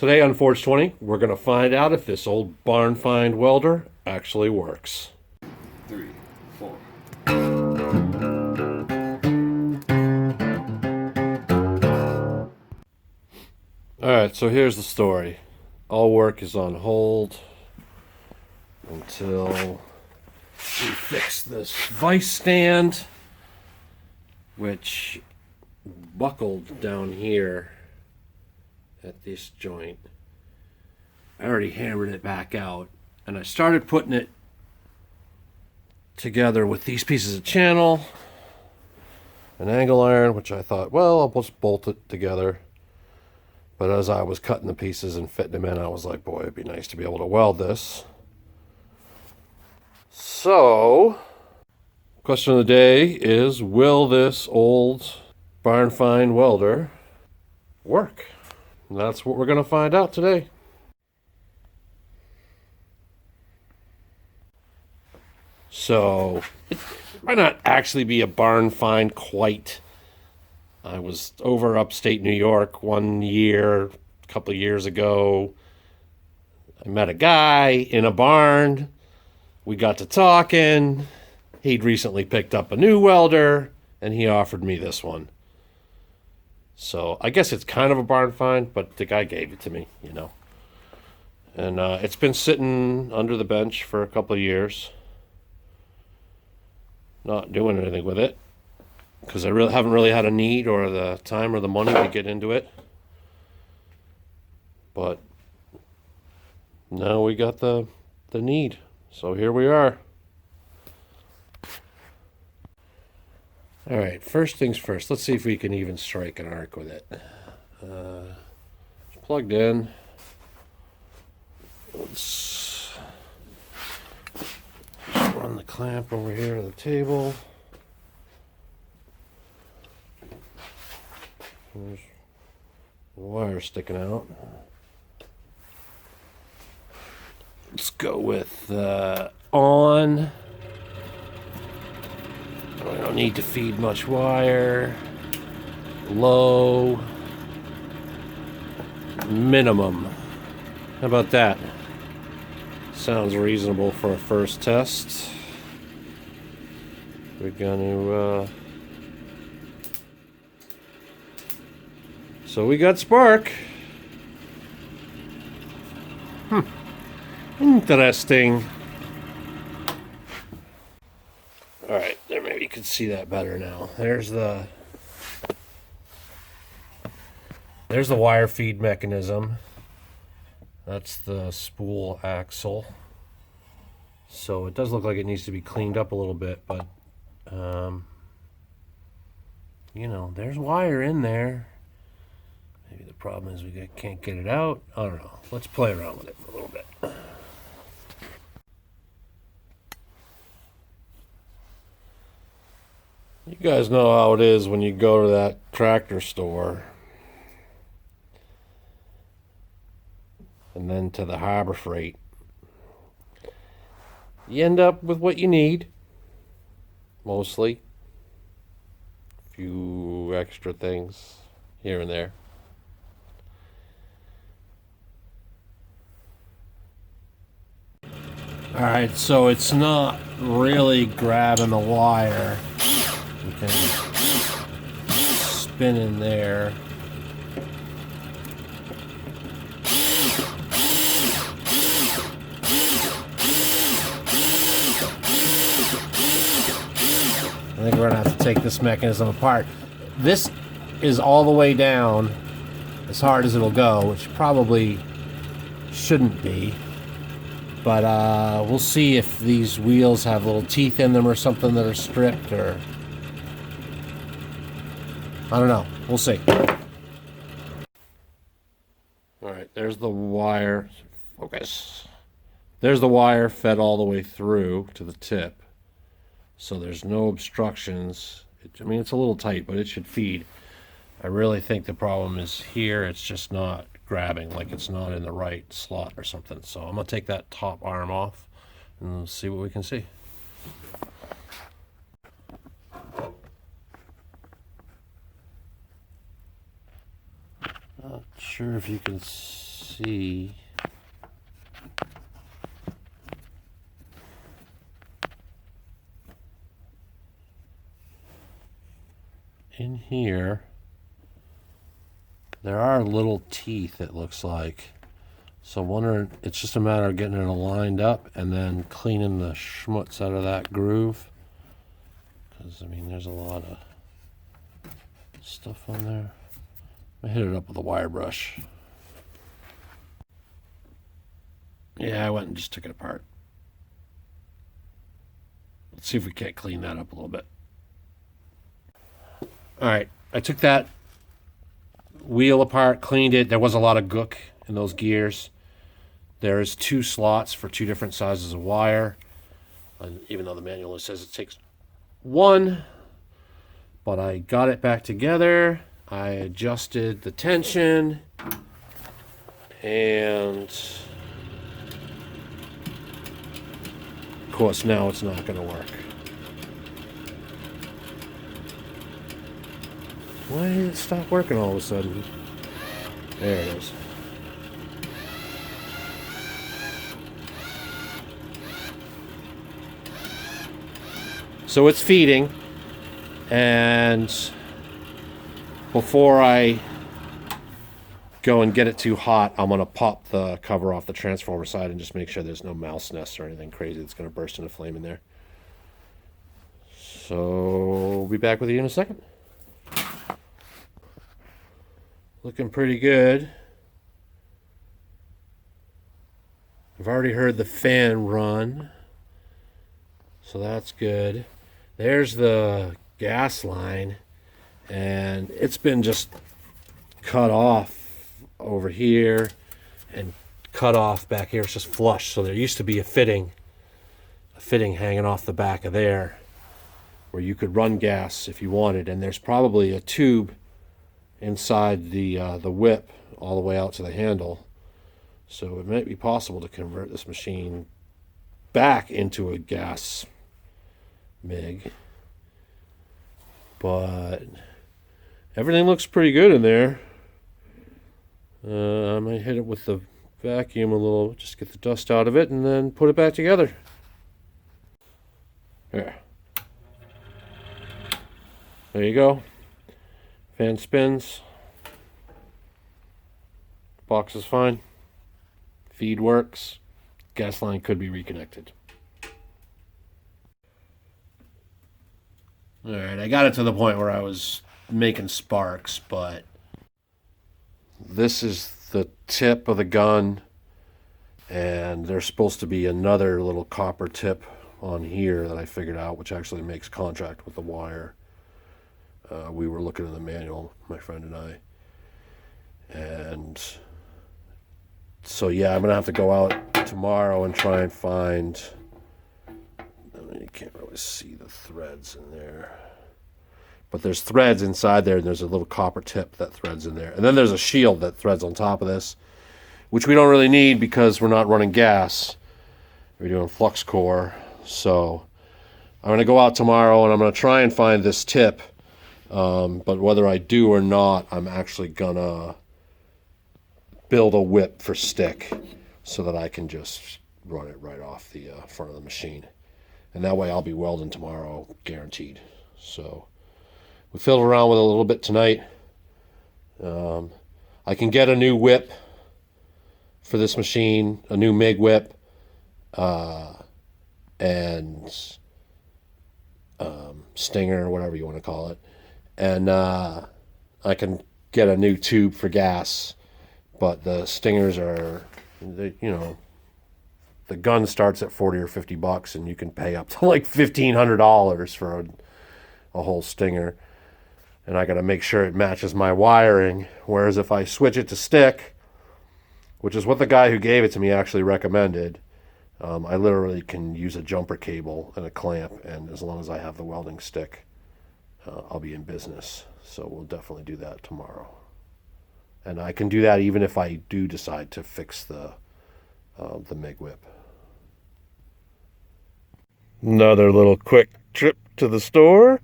Today on Forge20, we're going to find out if this old barn find welder actually works. 3, 4. Alright, so here's the story. All work is on hold until we fix this vice stand, which buckled down here at this joint. I already hammered it back out, and I started putting it together with these pieces of channel, an angle iron, which I thought, well, I'll just bolt it together. But as I was cutting the pieces and fitting them in, I was like, boy, it'd be nice to be able to weld this. So, question of the day is, will this old barn find welder work? And that's what we're going to find out today. So, it might not actually be a barn find quite. I was over upstate New York one year, a couple of years ago. I met a guy in a barn. We got to talking. He'd recently picked up a new welder, and he offered me this one. So I guess it's kind of a barn find, but the guy gave it to me, you know. And it's been sitting under the bench for a couple of years. Not doing anything with it, because I haven't really had a need or the time or the money to get into it. But now we got the need. So here we are. All right, first things first. Let's see if we can even strike an arc with it. It's plugged in. Let's just run the clamp over here to the table. There's the wire sticking out. Let's go with on. We don't need to feed much wire. Low. Minimum. How about that? Sounds reasonable for a first test. We're gonna so we got spark. Interesting. Alright, there, maybe you can see that better now. There's the wire feed mechanism. That's the spool axle. So it does look like it needs to be cleaned up a little bit, but you know, there's wire in there. Maybe the problem is we can't get it out. I don't know. Let's play around with it for a little bit. You guys know how it is when you go to that tractor store and then to the Harbor Freight. You end up with what you need, mostly. A few extra things here and there. Alright, so it's not really grabbing the wire. We can spin in there. I think we're going to have to take this mechanism apart. This is all the way down as hard as it'll go, which probably shouldn't be. But we'll see if these wheels have little teeth in them or something that are stripped, or I don't know. We'll see. Alright, there's the wire. Focus. There's the wire fed all the way through to the tip. So there's no obstructions. I mean, it's a little tight, but it should feed. I really think the problem is here. It's just not grabbing, like it's not in the right slot or something. So I'm going to take that top arm off and see what we can see. Ouch. sure if you can see. In here, there are little teeth, it looks like. So I'm wondering, it's just a matter of getting it lined up and then cleaning the schmutz out of that groove. Because, I mean, there's a lot of stuff on there. I hit it up with a wire brush. Yeah, I went and just took it apart. Let's see if we can't clean that up a little bit. All right, I took that wheel apart, cleaned it. There was a lot of gook in those gears. There's 2 slots for 2 different sizes of wire. And even though the manual says it takes 1, but I got it back together. I adjusted the tension, and of course now it's not going to work. Why did it stop working all of a sudden? There it is. So it's feeding, and before I go and get it too hot, I'm going to pop the cover off the transformer side and just make sure there's no mouse nests or anything crazy that's going to burst into flame in there. So we'll be back with you in a second. Looking pretty good. I've already heard the fan run, so that's good. There's the gas line, and it's been just cut off over here and cut off back here. It's just flush. So there used to be a fitting hanging off the back of there where you could run gas if you wanted, and there's probably a tube inside the whip all the way out to the handle. So it might be possible to convert this machine back into a gas MIG. But everything looks pretty good in there. I might hit it with the vacuum a little, just get the dust out of it, and then put it back together. There. There you go. Fan spins. Box is fine. Feed works. Gas line could be reconnected. Alright, I got it to the point where I was making sparks, but this is the tip of the gun, and there's supposed to be another little copper tip on here that I figured out, which actually makes contact with the wire. We were looking in the manual, my friend and I. And so yeah, I'm gonna have to go out tomorrow and try and find, I mean, you can't really see the threads in there, but there's threads inside there, and there's a little copper tip that threads in there, and then there's a shield that threads on top of this, which we don't really need because we're not running gas. We're doing flux core. So I'm gonna go out tomorrow and I'm gonna try and find this tip. But whether I do or not, I'm actually gonna build a whip for stick so that I can just run it right off the front of the machine. And that way I'll be welding tomorrow, guaranteed. So we fiddled around with it a little bit tonight. I can get a new whip for this machine, a new MIG whip, and stinger, whatever you want to call it. And I can get a new tube for gas, but the stingers are, the gun starts at 40 or 50 bucks, and you can pay up to like $1,500 for a whole stinger. And I got to make sure it matches my wiring. Whereas if I switch it to stick, which is what the guy who gave it to me actually recommended, I literally can use a jumper cable and a clamp, and as long as I have the welding stick, I'll be in business. So we'll definitely do that tomorrow. And I can do that even if I do decide to fix the MIG whip. Another little quick trip to the store.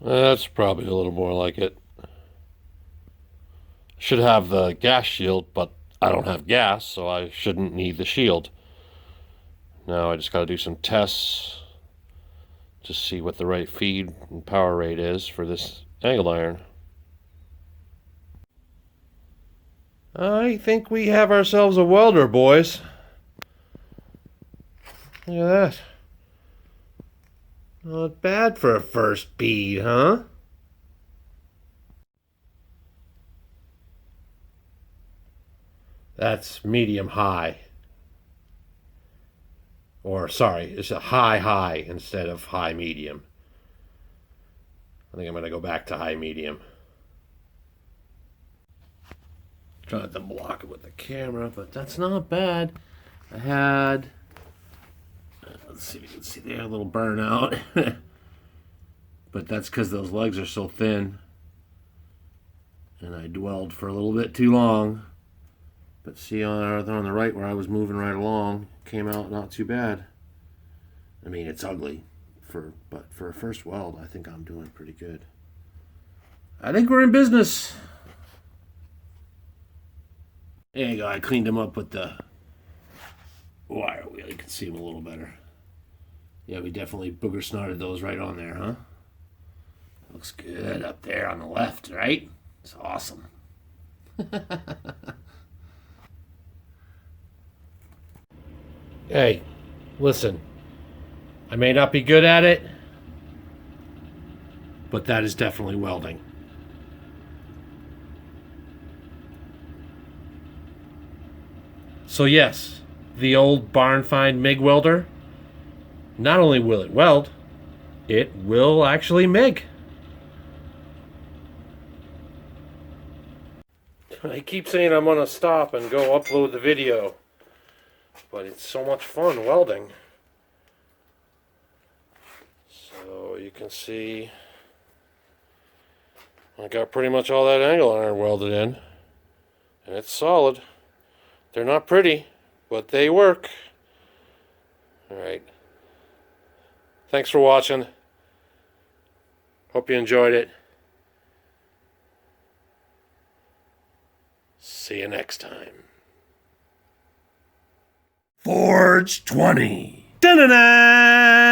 That's probably a little more like it. Should have the gas shield, but I don't have gas, so I shouldn't need the shield. Now I just got to do some tests to see what the right feed and power rate is for this angle iron. I think we have ourselves a welder, boys. Look at that. Not bad for a first bead, huh? That's medium high. Or, sorry, it's a high high instead of high medium. I think I'm going to go back to high medium. Trying to block it with the camera, but that's not bad. I had, let's see if you can see there, a little burnout. But that's because those legs are so thin. And I dwelled for a little bit too long. But see on the right where I was moving right along, came out not too bad. I mean, it's ugly, but for a first weld, I think I'm doing pretty good. I think we're in business. There you go. I cleaned them up with the wire wheel. You can see them a little better. Yeah, we definitely booger snotted those right on there, huh? Looks good up there on the left, right? It's awesome. Hey, listen. I may not be good at it, but that is definitely welding. So yes, the old barn find MIG welder, not only will it weld, it will actually MIG. I keep saying I'm going to stop and go upload the video, but it's so much fun welding. So you can see I got pretty much all that angle iron welded in, and it's solid. They're not pretty, but they work. Alright. Thanks for watching. Hope you enjoyed it. See you next time. Forge 20. Da-na-na!